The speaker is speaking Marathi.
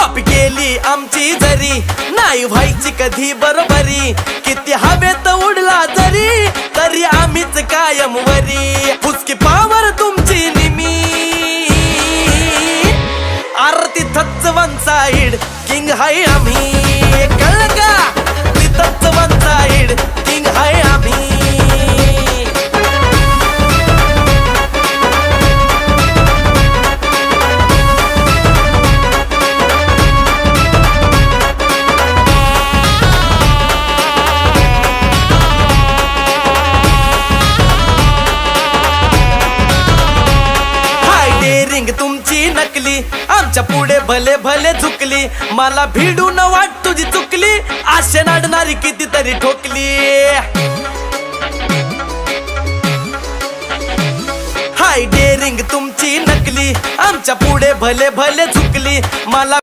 कॉपी केली आमची जरी नाही व्हायची कधी बरोबरी किती हवेत उडला जरी तरी आम्हीच कायम वरी फुसकी पावर तुमची निमी आरती थच्च वन साइड किंग हाय आम्ही कळलं का तिथंच वन साइड किंग हाय आम्ही तुमची नकली आमच्या पुढे भले भले झुकली मला भिडून वाट तुझी चुकली आशे नाडणारी कितीतरी ठोकली हाय डेअरिंग तुमची नकली आमच्या पुढे भले भले झुकली मला